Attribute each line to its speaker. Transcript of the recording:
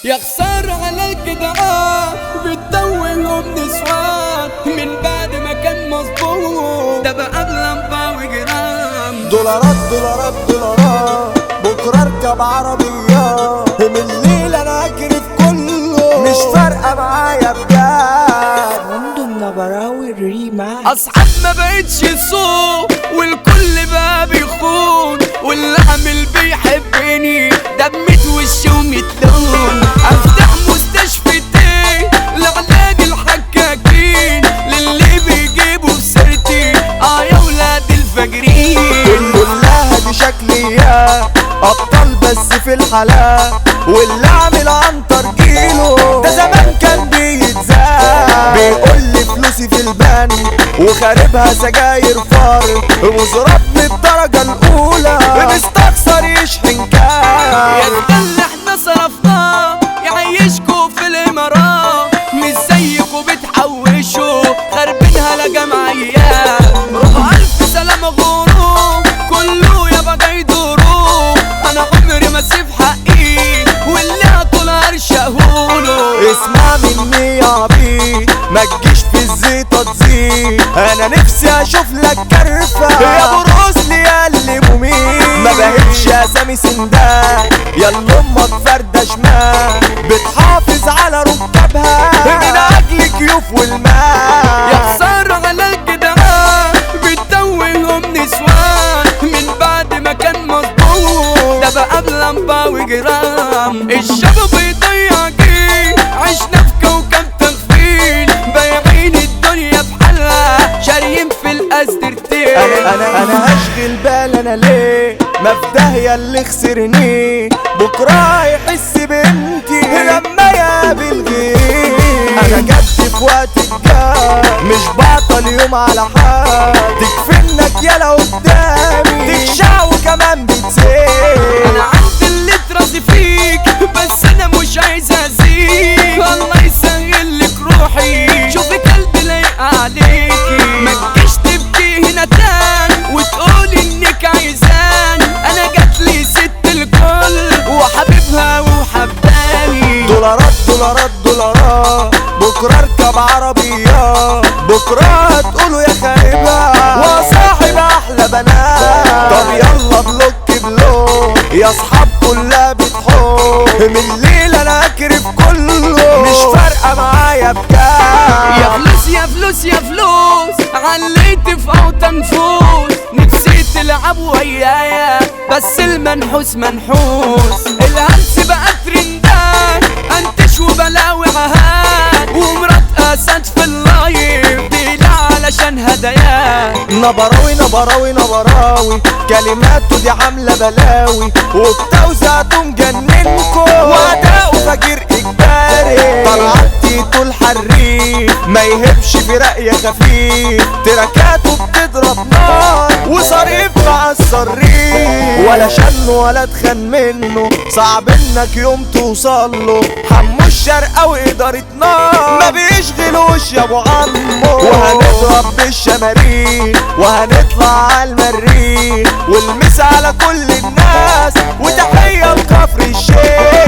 Speaker 1: يا خسارة على الجدعان بتدوهم نسوان من بعد ما كان مظبوط ده بقى بلمبة وجرام.
Speaker 2: دولارات دولارات دولارات بكرة اركب عربية من الليلة انا اجري في كله مش فارقة معايا بجد.
Speaker 3: عنده النبراوي الريماكس.
Speaker 1: اصحاب ما بقتش سوق والكل بقى بيخون واللي عامل بيحبني دمت وشي ومتلون. افتح مستشفيتين لعلاج الحكاكين للي بيجيبوا بسيرتي يا ولاد الفجرين.
Speaker 2: كلها دي شكلية ابطال بس في الحلال واللي عامل عنتر جيله ده زمان كان بيتزاد. بيقول لي فلوسي في البنك وخاربها سجاير فار وزربني الدرجة الأولى مستخسر يشحن كام.
Speaker 1: يا ده اللي احنا صرفناه يعيشكوا في الامارات مش زيكوا بتحوشوا خربينها لجمعيات. روحوا الف سلام غروب كله يابا جاي دروب انا عمري ما اسيب حقي واللي هطول هرشقهوله.
Speaker 2: اسمع مني يا عبيد ما تجيش في الزيطة تزيد انا نفسي اشوف لك كرفة يا ابو رسلي يا اللي مميت. ما بهبش اسامي سندان يلا امك فردة شمال بتحافظ على ركابها من اجل كيوف والمال.
Speaker 1: يا خسارة على الجدعان بتدوهم نسوان من بعد ما كان مظبوط ده بقى بلمبة وجرام. الشباب بيضيع جيل عشنا في كوكب تغفيل بايعين الدنيا بحالها شاريين في الازدرتين.
Speaker 2: انا هشغل بال انا ليه ما في داهية اللي خسرني بكرة يحس بنتي لما يقابل غيري. انا جد في وقت الجاي مش بعطل يوم على حال تكفنك يالا قدامي تكشع وكمان بتسيب.
Speaker 1: انا عندي اللي اترازي فيك بس انا مش عايز ازيك الله يسهل لك روحي شوفي قلبي لايق عليكي. ما تجيش تبكي هنا تاني وتقولي انك عايزاني انا جاتلي ست الكل وحبيبها وحباني.
Speaker 2: دولارات دولارات دولارات بكرة اركب عربية بكرة هتقولوا يا خاربها وصاحب احلى بنات. طب يلا بلوك بلوك يا اصحاب كلها بتحب من الليلة انا اجري في كله مش فارقة معايا بجد.
Speaker 1: يا فلوس يا فلوس يا فلوس عليت في اوطى نفوس نفسي تلعب ويايا بس المنحوس منحوس. الهلس بقى ترندات انتش وبلاوي عهات ومرات اسد في اللايف ديلا علشان هدايات.
Speaker 2: نبراوي نبراوي نبراوي كلماته دي عاملة بلاوي وبتوزعته مجننكو واداؤه فجر اجباري. طلعتي طول حريف ما يهبش في رأي خفيف تراكاته بتضرب نار وصريف مع الصريف ولا شن ولا تخن منه صعب انك يوم توصله. حمو الشرقاوي إدارة نار ما بيشغلوش يا ابو عمو وهنضرب بالشمارين وهنطلع على المريخ والمس على كل الناس وتحية لكفر الشيخ.